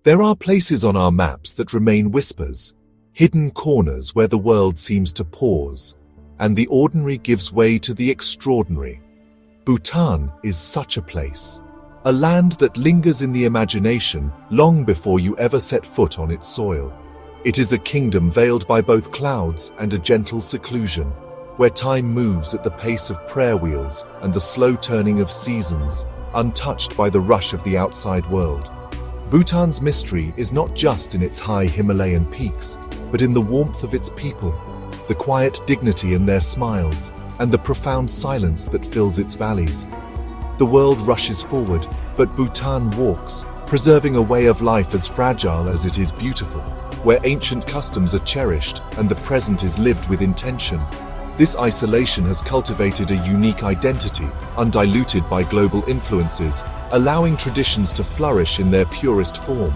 There are places on our maps that remain whispers, hidden corners where the world seems to pause, and the ordinary gives way to the extraordinary. Bhutan is such a place, a land that lingers in the imagination long before you ever set foot on its soil. It is a kingdom veiled by both clouds and a gentle seclusion, where time moves at the pace of prayer wheels and the slow turning of seasons, untouched by the rush of the outside world. Bhutan's mystery is not just in its high Himalayan peaks, but in the warmth of its people, the quiet dignity in their smiles, and the profound silence that fills its valleys. The world rushes forward, but Bhutan walks, preserving a way of life as fragile as it is beautiful, where ancient customs are cherished and the present is lived with intention. This isolation has cultivated a unique identity, undiluted by global influences, allowing traditions to flourish in their purest form.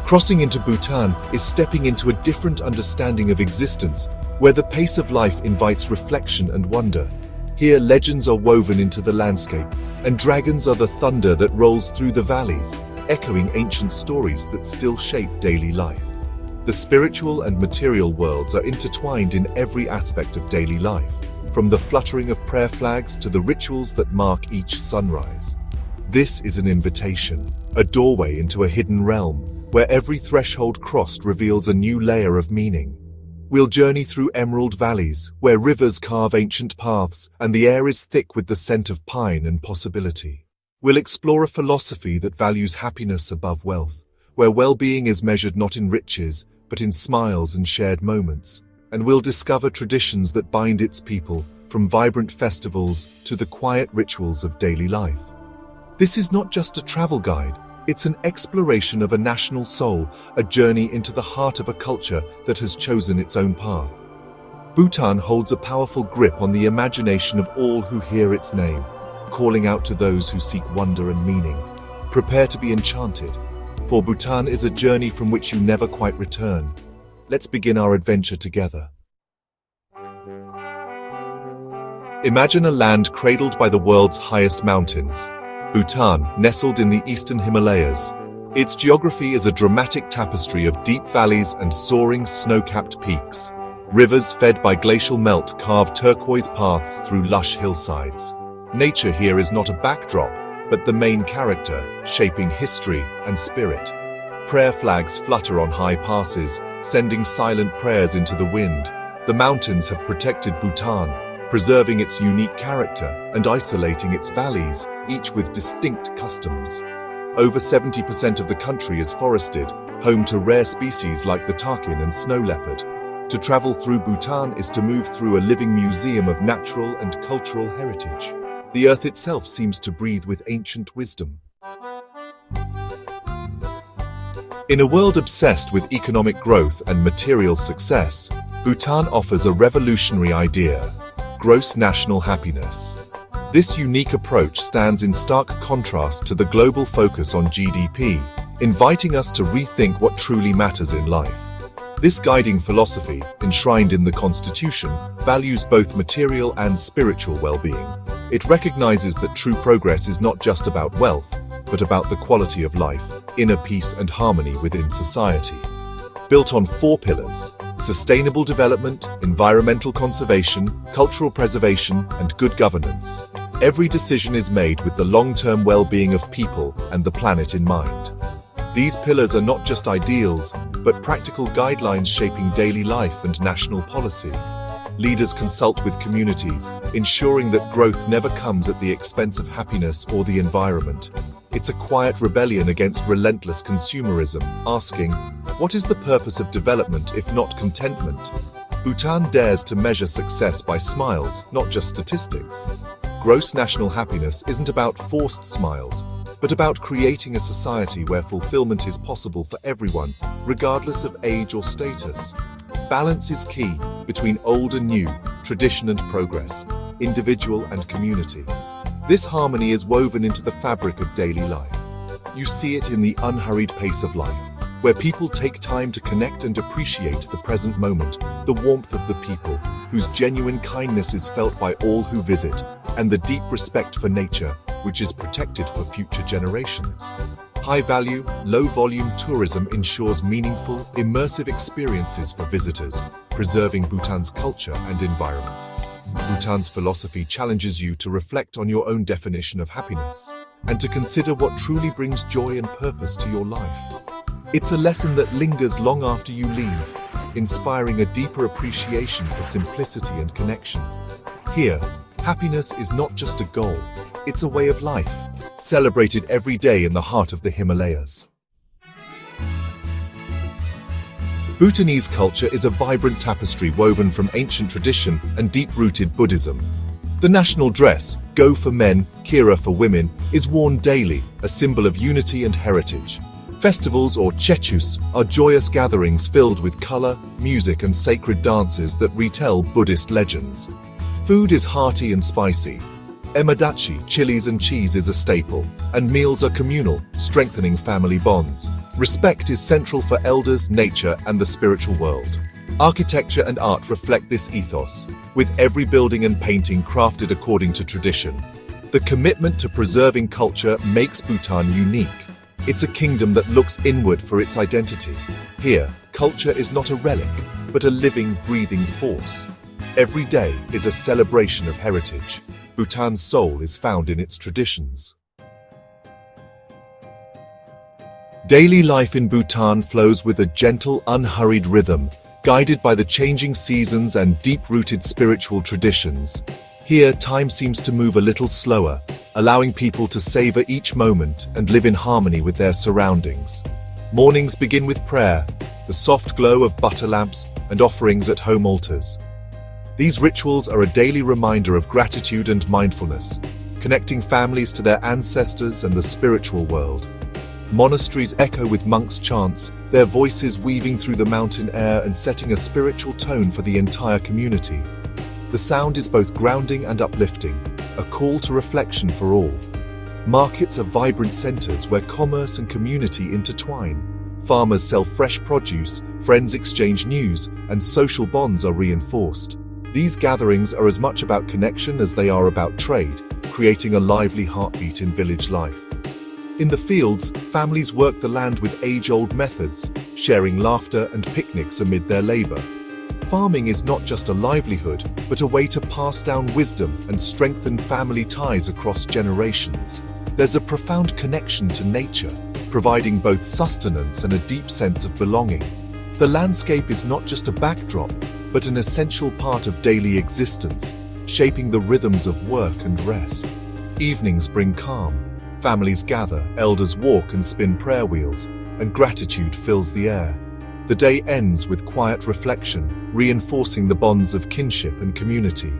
Crossing into Bhutan is stepping into a different understanding of existence, where the pace of life invites reflection and wonder. Here, legends are woven into the landscape, and dragons are the thunder that rolls through the valleys, echoing ancient stories that still shape daily life. The spiritual and material worlds are intertwined in every aspect of daily life, from the fluttering of prayer flags to the rituals that mark each sunrise. This is an invitation, a doorway into a hidden realm, where every threshold crossed reveals a new layer of meaning. We'll journey through emerald valleys, where rivers carve ancient paths and the air is thick with the scent of pine and possibility. We'll explore a philosophy that values happiness above wealth, where well-being is measured not in riches, but in smiles and shared moments. And we'll discover traditions that bind its people, from vibrant festivals to the quiet rituals of daily life. This is not just a travel guide. It's an exploration of a national soul, a journey into the heart of a culture that has chosen its own path. Bhutan holds a powerful grip on the imagination of all who hear its name, calling out to those who seek wonder and meaning. Prepare to be enchanted, for Bhutan is a journey from which you never quite return. Let's begin our adventure together. Imagine a land cradled by the world's highest mountains. Bhutan, nestled in the eastern Himalayas. Its geography is a dramatic tapestry of deep valleys and soaring snow-capped peaks. Rivers fed by glacial melt carve turquoise paths through lush hillsides. Nature here is not a backdrop, but the main character, shaping history and spirit. Prayer flags flutter on high passes, sending silent prayers into the wind. The mountains have protected Bhutan, preserving its unique character and isolating its valleys, each with distinct customs. Over 70% of the country is forested, home to rare species like the takin and snow leopard. To travel through Bhutan is to move through a living museum of natural and cultural heritage. The earth itself seems to breathe with ancient wisdom. In a world obsessed with economic growth and material success, Bhutan offers a revolutionary idea: gross national happiness. This unique approach stands in stark contrast to the global focus on GDP, inviting us to rethink what truly matters in life. This guiding philosophy, enshrined in the Constitution, values both material and spiritual well-being. It recognizes that true progress is not just about wealth, but about the quality of life, inner peace and harmony within society. Built on 4 pillars: sustainable development, environmental conservation, cultural preservation, and good governance, every decision is made with the long-term well-being of people and the planet in mind. These pillars are not just ideals, but practical guidelines shaping daily life and national policy. Leaders consult with communities, ensuring that growth never comes at the expense of happiness or the environment. It's a quiet rebellion against relentless consumerism, asking, what is the purpose of development if not contentment? Bhutan dares to measure success by smiles, not just statistics. Gross national happiness isn't about forced smiles, but about creating a society where fulfillment is possible for everyone, regardless of age or status. Balance is key between old and new, tradition and progress, individual and community. This harmony is woven into the fabric of daily life. You see it in the unhurried pace of life, where people take time to connect and appreciate the present moment, the warmth of the people, whose genuine kindness is felt by all who visit, and the deep respect for nature, which is protected for future generations. High-value, low-volume tourism ensures meaningful, immersive experiences for visitors, preserving Bhutan's culture and environment. Bhutan's philosophy challenges you to reflect on your own definition of happiness and to consider what truly brings joy and purpose to your life. It's a lesson that lingers long after you leave, inspiring a deeper appreciation for simplicity and connection. Here, happiness is not just a goal, it's a way of life, celebrated every day in the heart of the Himalayas. Bhutanese culture is a vibrant tapestry woven from ancient tradition and deep-rooted Buddhism. The national dress, go for men, kira for women, is worn daily, a symbol of unity and heritage. Festivals, or chechus, are joyous gatherings filled with color, music and sacred dances that retell Buddhist legends. Food is hearty and spicy. Emadachi, chilies and cheese is a staple, and meals are communal, strengthening family bonds. Respect is central for elders, nature, and the spiritual world. Architecture and art reflect this ethos, with every building and painting crafted according to tradition. The commitment to preserving culture makes Bhutan unique. It's a kingdom that looks inward for its identity. Here, culture is not a relic, but a living, breathing force. Every day is a celebration of heritage. Bhutan's soul is found in its traditions. Daily life in Bhutan flows with a gentle, unhurried rhythm, guided by the changing seasons and deep-rooted spiritual traditions. Here, time seems to move a little slower, allowing people to savor each moment and live in harmony with their surroundings. Mornings begin with prayer, the soft glow of butter lamps, and offerings at home altars. These rituals are a daily reminder of gratitude and mindfulness, connecting families to their ancestors and the spiritual world. Monasteries echo with monks' chants, their voices weaving through the mountain air and setting a spiritual tone for the entire community. The sound is both grounding and uplifting, a call to reflection for all. Markets are vibrant centers where commerce and community intertwine. Farmers sell fresh produce, friends exchange news, and social bonds are reinforced. These gatherings are as much about connection as they are about trade, creating a lively heartbeat in village life. In the fields, families work the land with age-old methods, sharing laughter and picnics amid their labor. Farming is not just a livelihood, but a way to pass down wisdom and strengthen family ties across generations. There's a profound connection to nature, providing both sustenance and a deep sense of belonging. The landscape is not just a backdrop, but an essential part of daily existence, shaping the rhythms of work and rest. Evenings bring calm. Families gather, elders walk and spin prayer wheels, and gratitude fills the air. The day ends with quiet reflection, reinforcing the bonds of kinship and community.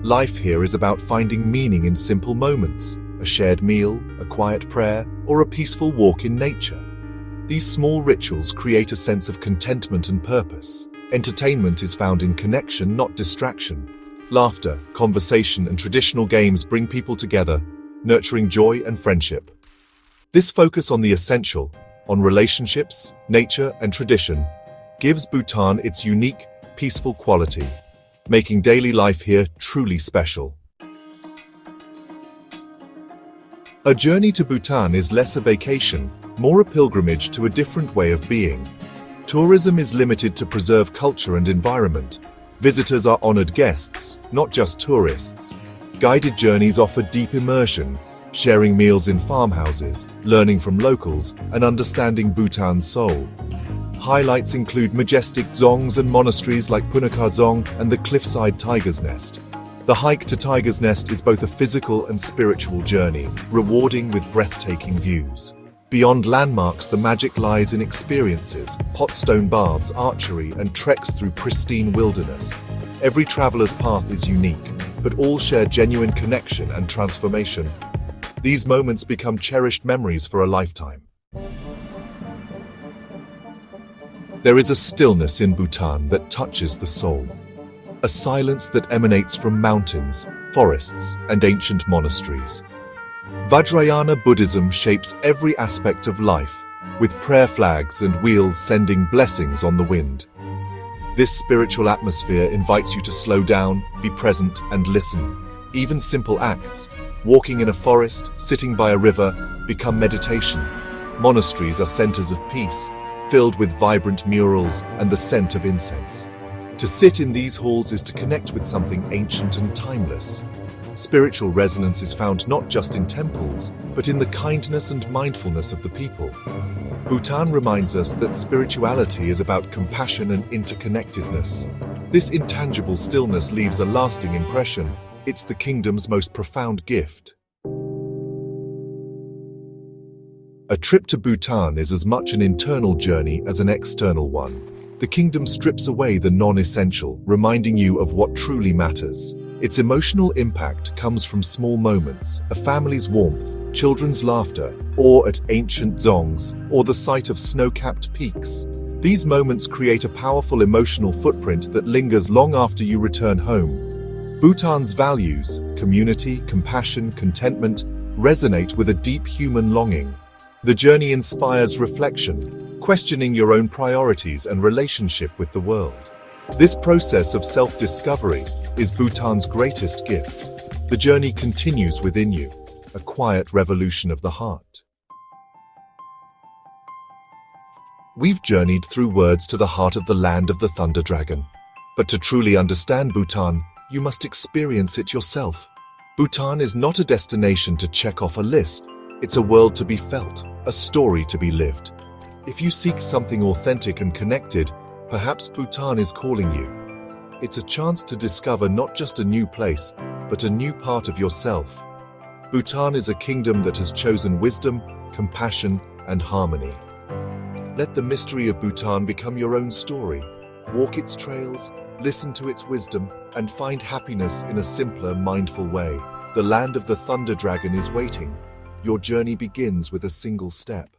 Life here is about finding meaning in simple moments, a shared meal, a quiet prayer, or a peaceful walk in nature. These small rituals create a sense of contentment and purpose. Entertainment is found in connection, not distraction. Laughter, conversation, and traditional games bring people together, nurturing joy and friendship. This focus on the essential, on relationships, nature, and tradition, gives Bhutan its unique, peaceful quality, making daily life here truly special. A journey to Bhutan is less a vacation, more a pilgrimage to a different way of being. Tourism is limited to preserve culture and environment. Visitors are honored guests, not just tourists. Guided journeys offer deep immersion, sharing meals in farmhouses, learning from locals, and understanding Bhutan's soul. Highlights include majestic dzongs and monasteries like Punakha Dzong and the cliffside Tiger's Nest. The hike to Tiger's Nest is both a physical and spiritual journey, rewarding with breathtaking views. Beyond landmarks, the magic lies in experiences, hot stone baths, archery, and treks through pristine wilderness. Every traveler's path is unique, but all share genuine connection and transformation. These moments become cherished memories for a lifetime. There is a stillness in Bhutan that touches the soul. A silence that emanates from mountains, forests, and ancient monasteries. Vajrayana Buddhism shapes every aspect of life, with prayer flags and wheels sending blessings on the wind. This spiritual atmosphere invites you to slow down, be present, and listen. Even simple acts, walking in a forest, sitting by a river, become meditation. Monasteries are centers of peace, filled with vibrant murals and the scent of incense. To sit in these halls is to connect with something ancient and timeless. Spiritual resonance is found not just in temples, but in the kindness and mindfulness of the people. Bhutan reminds us that spirituality is about compassion and interconnectedness. This intangible stillness leaves a lasting impression. It's the kingdom's most profound gift. A trip to Bhutan is as much an internal journey as an external one. The kingdom strips away the non-essential, reminding you of what truly matters. Its emotional impact comes from small moments, a family's warmth, children's laughter, awe at ancient dzongs, or the sight of snow-capped peaks. These moments create a powerful emotional footprint that lingers long after you return home. Bhutan's values, community, compassion, contentment, resonate with a deep human longing. The journey inspires reflection, questioning your own priorities and relationship with the world. This process of self-discovery is Bhutan's greatest gift. The journey continues within you, a quiet revolution of the heart. We've journeyed through words to the heart of the land of the Thunder Dragon. But to truly understand Bhutan, you must experience it yourself. Bhutan is not a destination to check off a list. It's a world to be felt, a story to be lived. If you seek something authentic and connected, perhaps Bhutan is calling you. It's a chance to discover not just a new place, but a new part of yourself. Bhutan is a kingdom that has chosen wisdom, compassion, and harmony. Let the mystery of Bhutan become your own story. Walk its trails, listen to its wisdom, and find happiness in a simpler, mindful way. The land of the Thunder Dragon is waiting. Your journey begins with a single step.